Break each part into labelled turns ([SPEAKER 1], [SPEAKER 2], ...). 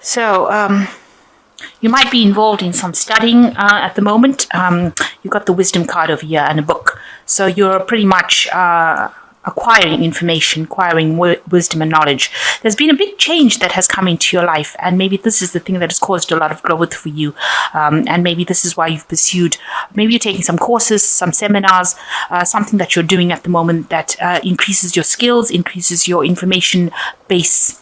[SPEAKER 1] So you might be involved in some studying at the moment. You've got the wisdom card over here and a book. So you're pretty much acquiring information, acquiring wisdom and knowledge. There's been a big change that has come into your life, and maybe this is the thing that has caused a lot of growth for you. And maybe this is why you've pursued, maybe you're taking some courses, some seminars, something that you're doing at the moment that increases your skills, increases your information base.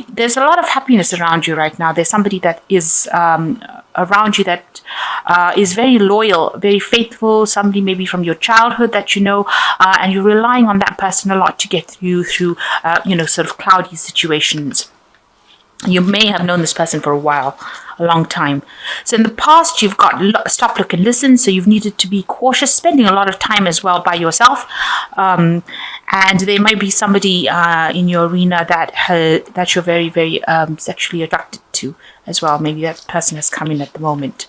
[SPEAKER 1] There's a lot of happiness around you right now. There's somebody that is around you that is very loyal, very faithful, somebody maybe from your childhood that you know, and you're relying on that person a lot to get you through, sort of cloudy situations. You may have known this person for a while, a long time. So in the past, you've got stop, look, and listen. So you've needed to be cautious, spending a lot of time as well by yourself. And there might be somebody in your arena that you're very, very sexually attracted to as well. Maybe that person has come in at the moment.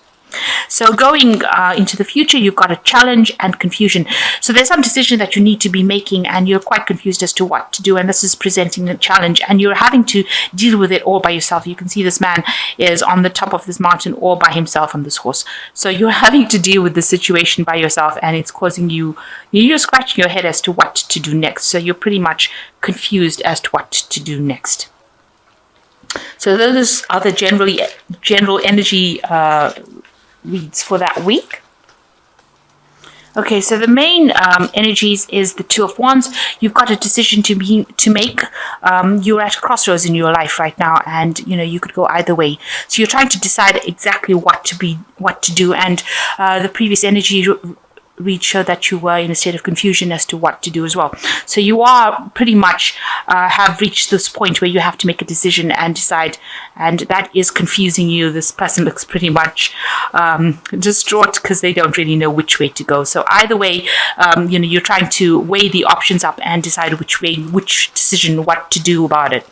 [SPEAKER 1] So going into the future, you've got a challenge and confusion. So there's some decision that you need to be making, and you're quite confused as to what to do. And this is presenting a challenge, and you're having to deal with it all by yourself. You can see this man is on the top of this mountain all by himself on this horse. So you're having to deal with the situation by yourself, and it's causing you're scratching your head as to what to do next. So you're pretty much confused as to what to do next. So those are the general energy reads for that week. Okay, so the main energies is the Two of Wands. You've got a decision to make. You're at a crossroads in your life right now, and you could go either way. So you're trying to decide exactly what to do. And the previous energy read show that you were in a state of confusion as to what to do as well. So you are pretty much have reached this point where you have to make a decision and decide, and that is confusing you. This person looks pretty much distraught because they don't really know which way to go. So either way, you're trying to weigh the options up and decide which decision, what to do about it.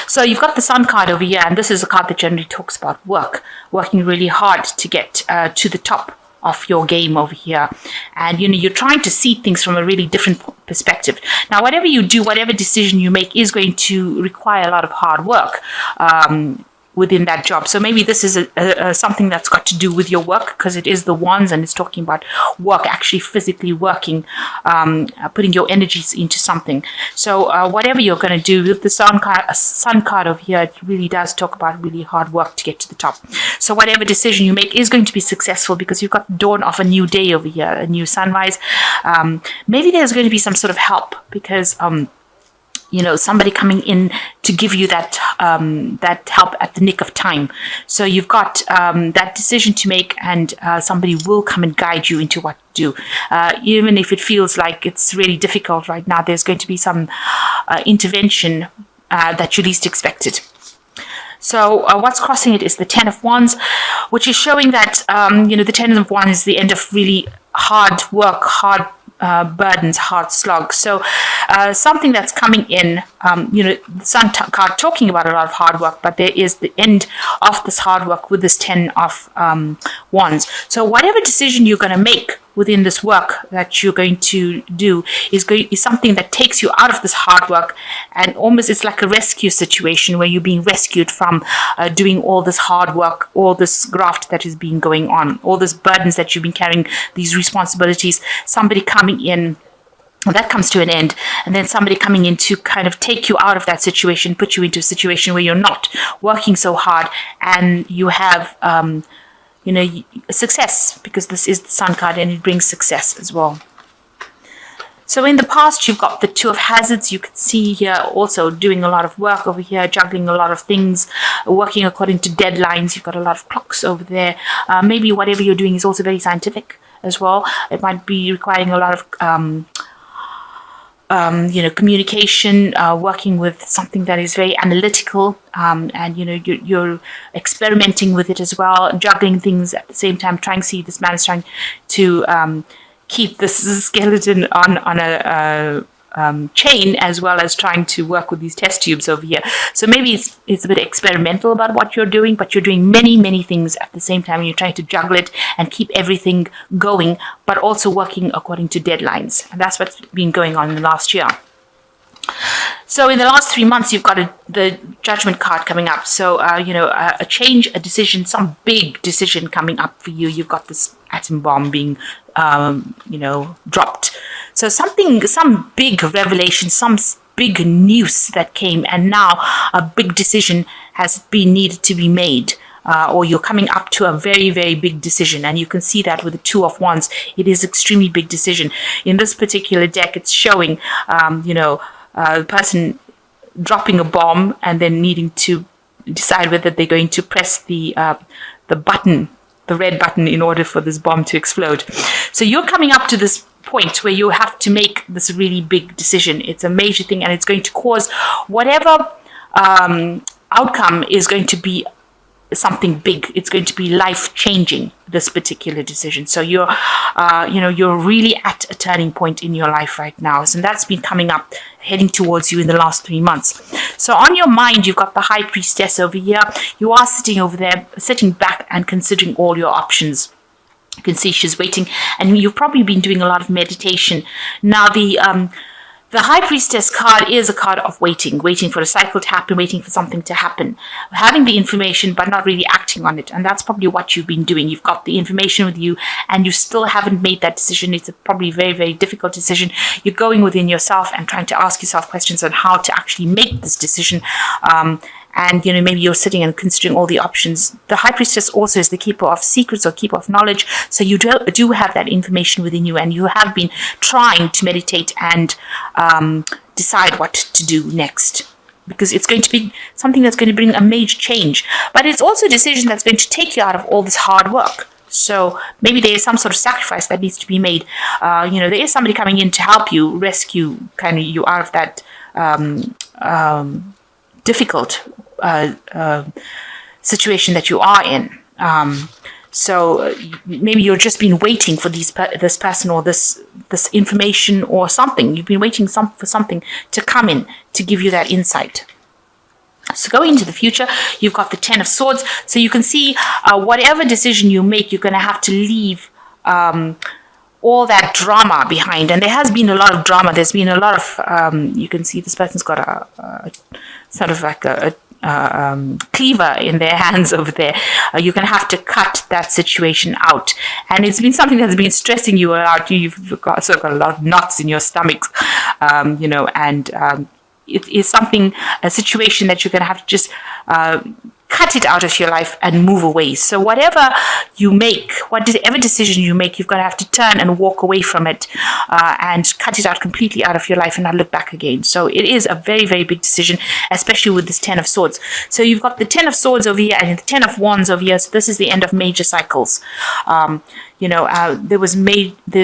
[SPEAKER 1] So you've got the Sun card over here, and this is a card that generally talks about working really hard to get to the top of your game over here, and you're trying to see things from a really different perspective. Now, whatever you do, whatever decision you make is going to require a lot of hard work within that job. So maybe this is something that's got to do with your work, because it is the Wands and it's talking about work, actually physically working, putting your energies into something. So whatever you're going to do with the Sun card over here, it really does talk about really hard work to get to the top. So whatever decision you make is going to be successful, because you've got the dawn of a new day over here, a new sunrise. Maybe there's going to be some sort of help, because somebody coming in to give you that help at the nick of time. So you've got that decision to make, and somebody will come and guide you into what to do. Even if it feels like it's really difficult right now, there's going to be some intervention that you least expected. So what's crossing it is the Ten of Wands, which is showing that, the Ten of Wands is the end of really hard work, hard burdens, hard slog. So something that's coming in, the Sun card talking about a lot of hard work, but there is the end of this hard work with this Ten of Wands. So whatever decision you're going to make within this work that you're going to do is something that takes you out of this hard work, and almost it's like a rescue situation where you're being rescued from doing all this hard work, all this graft that has been going on, all these burdens that you've been carrying, these responsibilities, somebody coming in. That comes to an end, and then somebody coming in to kind of take you out of that situation, put you into a situation where you're not working so hard, and you have success, because this is the Sun card and it brings success as well. So in the past, you've got the Two of Hazards. You can see here also doing a lot of work over here, juggling a lot of things, working according to deadlines. You've got a lot of clocks over there. Maybe whatever you're doing is also very scientific as well. It might be requiring a lot of communication, working with something that is very analytical, and you're experimenting with it as well, juggling things at the same time. This man is trying to keep this skeleton on a chain, as well as trying to work with these test tubes over here. So maybe it's a bit experimental about what you're doing, but you're doing many things at the same time, and you're trying to juggle it and keep everything going, but also working according to deadlines. And that's what's been going on in the last year. So in the last 3 months, you've got the Judgment card coming up. So, a change, a decision, some big decision coming up for you. You've got this atom bomb being, dropped. So some big revelation, some big news that came, and now a big decision has been needed to be made. Or you're coming up to a very, very big decision. And you can see that with the Two of Wands. It is extremely big decision. In this particular deck, it's showing, the person dropping a bomb and then needing to decide whether they're going to press the button, the red button, in order for this bomb to explode. So you're coming up to this point where you have to make this really big decision. It's a major thing, and it's going to cause whatever outcome is going to be something big. It's going to be life-changing, this particular decision. So you're really at a turning point in your life right now. And that's been coming up, heading towards you in the last 3 months. So on your mind, you've got the High Priestess over here. You are sitting over there, sitting back and considering all your options. You can see she's waiting, and you've probably been doing a lot of meditation. Now, the High Priestess card is a card of waiting for a cycle to happen, waiting for something to happen, having the information but not really acting on it. And that's probably what you've been doing. You've got the information with you and you still haven't made that decision. It's probably a very, very difficult decision. You're going within yourself and trying to ask yourself questions on how to actually make this decision. And, maybe you're sitting and considering all the options. The High Priestess also is the keeper of secrets or keeper of knowledge. So you do have that information within you, and you have been trying to meditate and decide what to do next. Because it's going to be something that's going to bring a major change. But it's also a decision that's going to take you out of all this hard work. So maybe there is some sort of sacrifice that needs to be made. There is somebody coming in to help you, rescue you out of that difficult situation that you are in. So maybe you've just been waiting for this person or this information or something. You've been waiting for something to come in to give you that insight. So going into the future, you've got the Ten of Swords. So you can see whatever decision you make, you're going to have to leave all that drama behind. And there has been a lot of drama. There's been a lot of, you can see this person's got a sort of like a cleaver in their hands over there. You're going to have to cut that situation out. And it's been something that's been stressing you out. You've got a lot of knots in your stomach, it is a situation that you're going to have to just cut it out of your life and move away. So whatever you make, whatever decision you make, you've got to have to turn and walk away from it and cut it out completely out of your life and not look back again. So it is a very, very big decision, especially with this Ten of Swords. So you've got the Ten of Swords over here and the Ten of Wands over here. So this is the end of major cycles. There's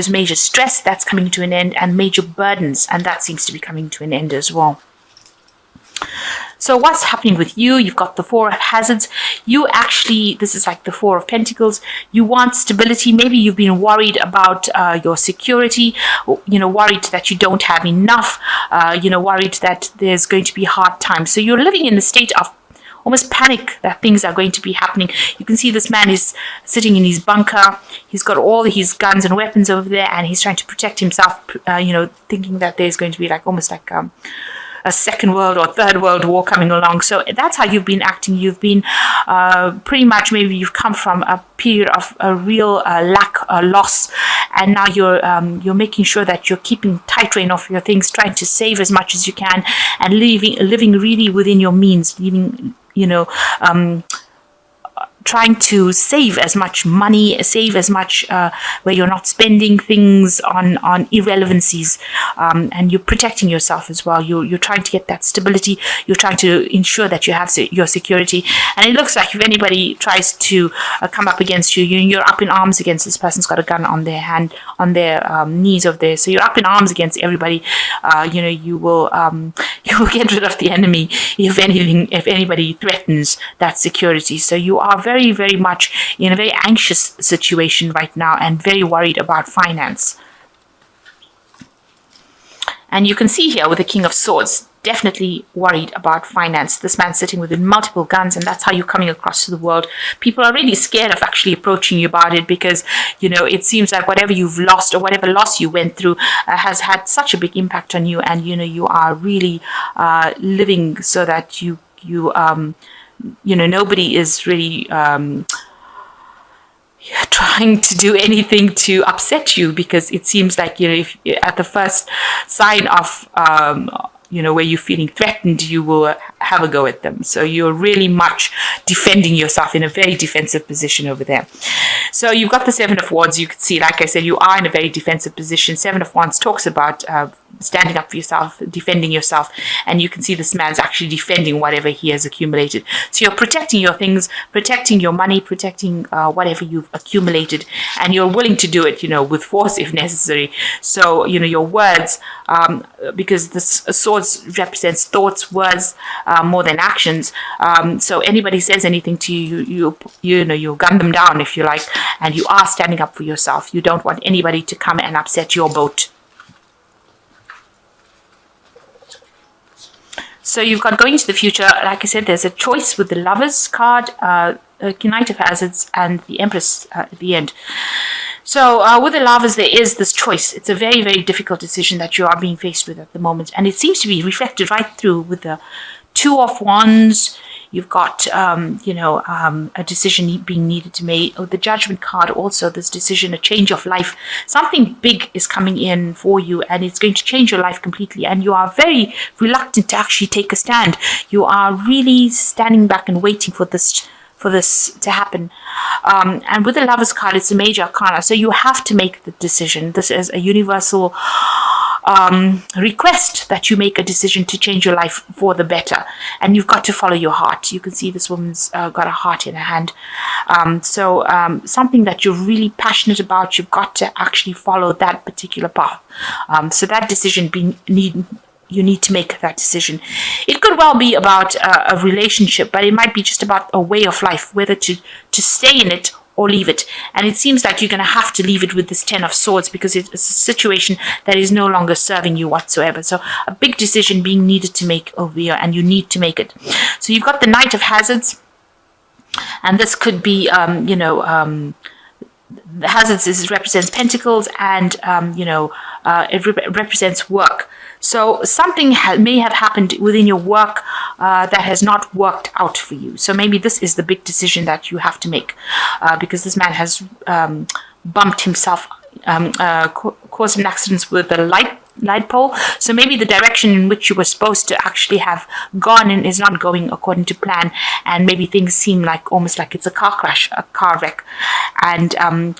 [SPEAKER 1] major stress that's coming to an end, and major burdens, and that seems to be coming to an end as well. So what's happening with you? You've got the Four of Hazards. This is like the Four of Pentacles. You want stability. Maybe you've been worried about your security, worried that you don't have enough, worried that there's going to be hard times. So you're living in a state of almost panic that things are going to be happening. You can see this man is sitting in his bunker. He's got all his guns and weapons over there, and he's trying to protect himself, thinking that there's going to be almost like a second world or third world war coming along. So that's how you've been acting. You've been pretty much, maybe you've come from a period of a real lack or loss, and now you're making sure that you're keeping tight rein of your things, trying to save as much as you can, and living really within your means, trying to save as much money, save as much where you're not spending things on irrelevancies, and you're protecting yourself as well. You're trying to get that stability. You're trying to ensure that you have your security. And it looks like if anybody tries to come up against you, you're up in arms against this person's got a gun on their hand, on their knees over there. So you're up in arms against everybody. You will get rid of the enemy if anybody threatens that security. So you are very, very much in a very anxious situation right now and very worried about finance. And you can see here with the King of Swords, definitely worried about finance. This man's sitting with multiple guns, and that's how you're coming across to the world. People are really scared of actually approaching you about it, because, you know, it seems like whatever you've lost or whatever loss you went through has had such a big impact on you, and, you know, you are really living so that you know, nobody is really trying to do anything to upset you, because it seems like, you know, if at the first sign of you know, where you're feeling threatened, you will have a go at them. So you're really much defending yourself, in a very defensive position over there. So you've got the Seven of Wands. You can see, like I said, you are in a very defensive position. Seven of Wands talks about standing up for yourself, defending yourself, and you can see this man's actually defending whatever he has accumulated. So you're protecting your things, protecting your money, protecting whatever you've accumulated, and you're willing to do it, you know, with force if necessary. So, you know, your words, because this swords represents thoughts, words, more than actions. So anybody says anything to you, you know, you gun them down, if you like, and you are standing up for yourself. You don't want anybody to come and upset your boat. So you've got going into the future. Like I said, there's a choice with the Lovers card, Knight of Hazards, and the Empress at the end. So with the Lovers, there is this choice. It's a very, very difficult decision that you are being faced with at the moment. And it seems to be reflected right through with the Two of Wands. You've got, you know, a decision being needed to make. Oh, the Judgment card also, this decision, a change of life. Something big is coming in for you, and it's going to change your life completely. And you are very reluctant to actually take a stand. You are really standing back and waiting for this to happen. And with the Lovers card, it's a major arcana. So you have to make the decision. This is a universal request that you make a decision to change your life for the better, and you've got to follow your heart. You can see this woman's got a heart in her hand. So something that you're really passionate about, you've got to actually follow that particular path. So that decision you need to make that decision. It could well be about a relationship, but it might be just about a way of life, whether to stay in it or leave it. And it seems like you're going to have to leave it with this Ten of Swords, because it's a situation that is no longer serving you whatsoever. So a big decision being needed to make over here, and you need to make it. So you've got the Knight of Hazards, and this could be, you know, the Hazards represents Pentacles, and, you know, it represents work. So something may have happened within your work that has not worked out for you. So maybe this is the big decision that you have to make, because this man has bumped himself, caused an accident with a light pole. So maybe the direction in which you were supposed to actually have gone in is not going according to plan, and maybe things seem like almost like it's a car crash, a car wreck. And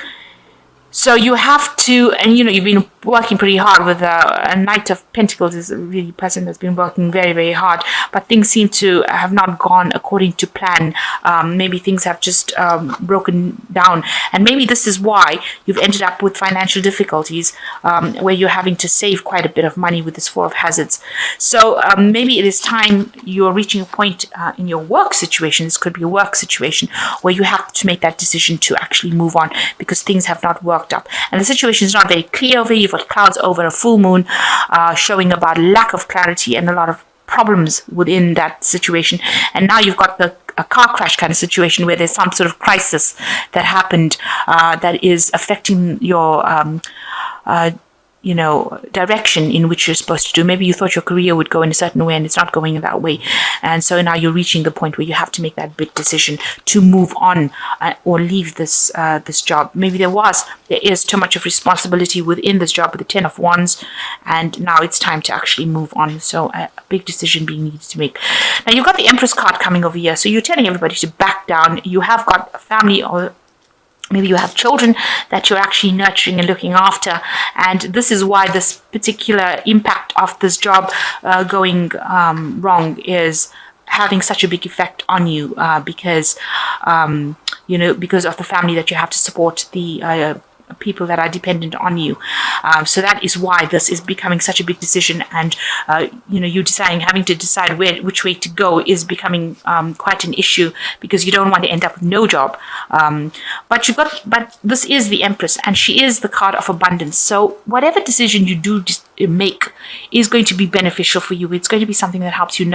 [SPEAKER 1] so you have to, and you know, you've been working pretty hard with a Knight of Pentacles is a really person that's been working very, very hard, but things seem to have not gone according to plan. Maybe things have just broken down, and maybe this is why you've ended up with financial difficulties, where you're having to save quite a bit of money with this Four of Hazards. So maybe it is time you're reaching a point in your work situation. This could be a work situation where you have to make that decision to actually move on, because things have not worked up, and the situation is not very clear over. You've got clouds over, a full moon, showing about lack of clarity and a lot of problems within that situation. And now you've got a car crash kind of situation where there's some sort of crisis that happened that is affecting your you know, direction in which you're supposed to do. Maybe you thought your career would go in a certain way and it's not going in that way. And so now you're reaching the point where you have to make that big decision to move on or leave this this job. Maybe there is too much of responsibility within this job with the Ten of Wands, and now it's time to actually move on. So a big decision being needed to make. Now you've got the Empress card coming over here. So you're telling everybody to back down. You have got a family, or maybe you have children that you're actually nurturing and looking after. And this is why this particular impact of this job going wrong is having such a big effect on you, because, you know, because of the family that you have to support, the people that are dependent on you. So that is why this is becoming such a big decision, and you having to decide which way to go is becoming quite an issue, because you don't want to end up with no job. But this is the Empress, and she is the card of abundance. So whatever decision you do make is going to be beneficial for you. It's going to be something that helps you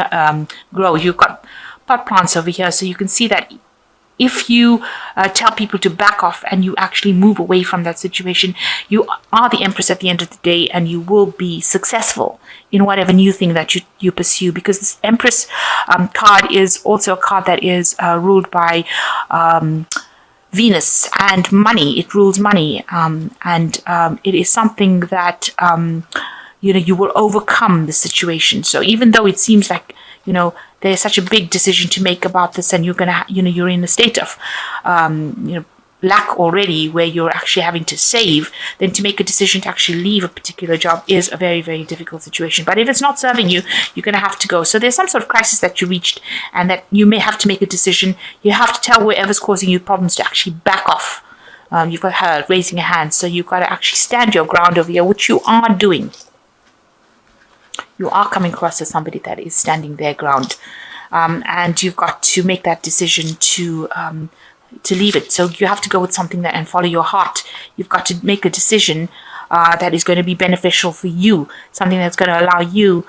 [SPEAKER 1] grow. You've got pot plants over here, so you can see that if you tell people to back off and you actually move away from that situation, you are the Empress at the end of the day, and you will be successful in whatever new thing that you pursue, because this Empress card is also a card that is ruled by Venus and money. It rules money, and it is something that you will overcome the situation. So even though it seems like there's such a big decision to make about this, and you're in a state of lack already, where you're actually having to save, then to make a decision to actually leave a particular job is a very, very difficult situation. But if it's not serving you, you're going to have to go. So there's some sort of crisis that you reached, and that you may have to make a decision. You have to tell whoever's causing you problems to actually back off. You've got her raising a hand, so you've got to actually stand your ground over here, which you are doing. You are coming across as somebody that is standing their ground, and you've got to make that decision to leave it. So you have to go with something and follow your heart. You've got to make a decision that is going to be beneficial for you, something that's going to allow you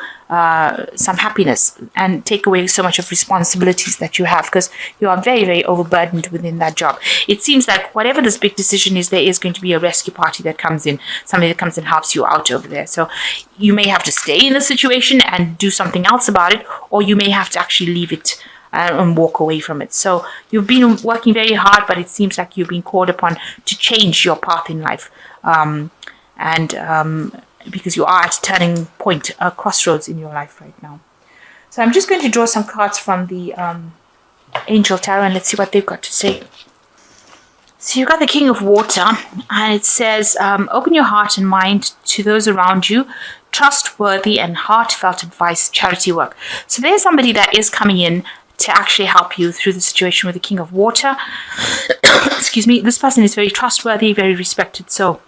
[SPEAKER 1] some happiness and take away so much of responsibilities that you have, because you are very, very overburdened within that job. It seems like whatever this big decision is, there is going to be a rescue party that comes in, somebody that comes and helps you out over there. So you may have to stay in the situation and do something else about it, or you may have to actually leave it and walk away from it. So you've been working very hard, but it seems like you've been called upon to change your path in life. Because you are at a turning point, a crossroads in your life right now. So I'm just going to draw some cards from the Angel Tarot, and let's see what they've got to say. So you've got the King of Water, and it says, open your heart and mind to those around you. Trustworthy and heartfelt advice, charity work. So there's somebody that is coming in to actually help you through the situation with the King of Water. Excuse me. This person is very trustworthy, very respected. So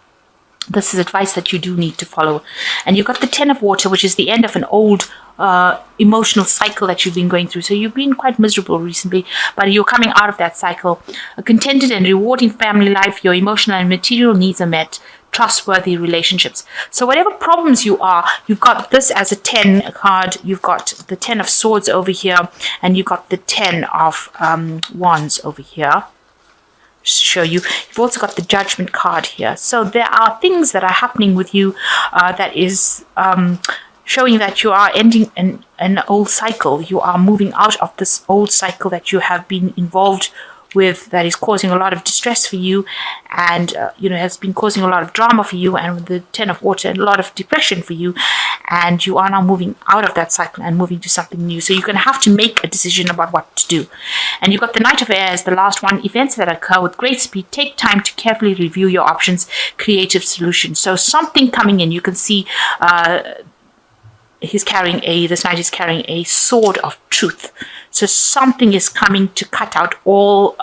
[SPEAKER 1] this is advice that you do need to follow. And you've got the Ten of Water, which is the end of an old emotional cycle that you've been going through. So you've been quite miserable recently, but you're coming out of that cycle. A contented and rewarding family life, your emotional and material needs are met, trustworthy relationships. So whatever problems you've got this as a 10 card. You've got the 10 of Swords over here, and you've got the 10 of Wands over here. Show you. You've also got the Judgment card here. So there are things that are happening with you that is showing that you are ending an old cycle. You are moving out of this old cycle that you have been involved with, that is causing a lot of distress for you, and has been causing a lot of drama for you, and with the Ten of Water, a lot of depression for you, and you are now moving out of that cycle and moving to something new. So you're going to have to make a decision about what to do. And you've got the Knight of Air as the last one. Events that occur with great speed. Take time to carefully review your options. Creative solutions. So something coming in. You can see this knight is carrying a sword of truth. So something is coming to cut out all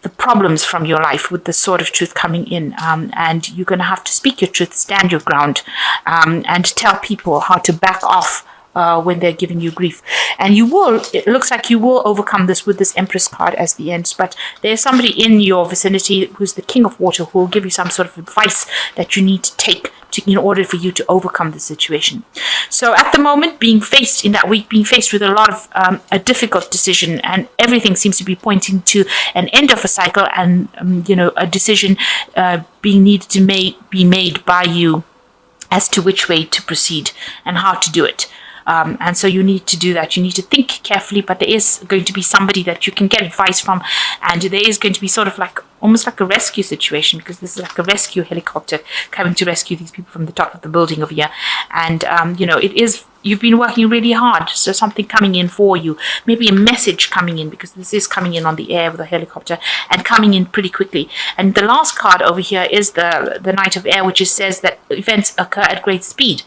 [SPEAKER 1] the problems from your life with the sword of truth coming in. And you're going to have to speak your truth, stand your ground, and tell people how to back off when they're giving you grief. And it looks like you will overcome this with this Empress card as the end. But there's somebody in your vicinity who's the King of Water who will give you some sort of advice that you need to take in order for you to overcome the situation. So at the moment, being faced with a lot of a difficult decision, and everything seems to be pointing to an end of a cycle, and a decision being needed to be made by you as to which way to proceed and how to do it. And so you need to do that. You need to think carefully, but there is going to be somebody that you can get advice from, and there is going to be sort of almost like a rescue situation, because this is like a rescue helicopter coming to rescue these people from the top of the building over here. And, it is you've been working really hard. So something coming in for you, maybe a message coming in, because this is coming in on the air with a helicopter and coming in pretty quickly. And the last card over here is the Knight of Air, which says that events occur at great speed.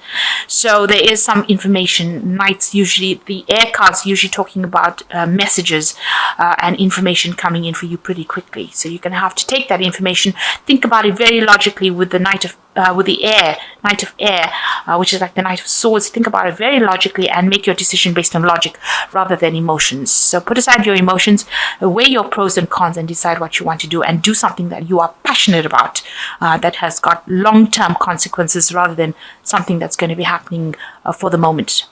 [SPEAKER 1] So there is some information. Knights usually, the air cards usually talking about messages and information coming in for you pretty quickly. So you're going to have to take that information, think about it very logically with the Knight of Air, which is like the Knight of Swords. Think about it very logically and make your decision based on logic rather than emotions. So put aside your emotions, weigh your pros and cons, and decide what you want to do, and do something that you are passionate about, that has got long-term consequences rather than something that's going to be happening for the moment.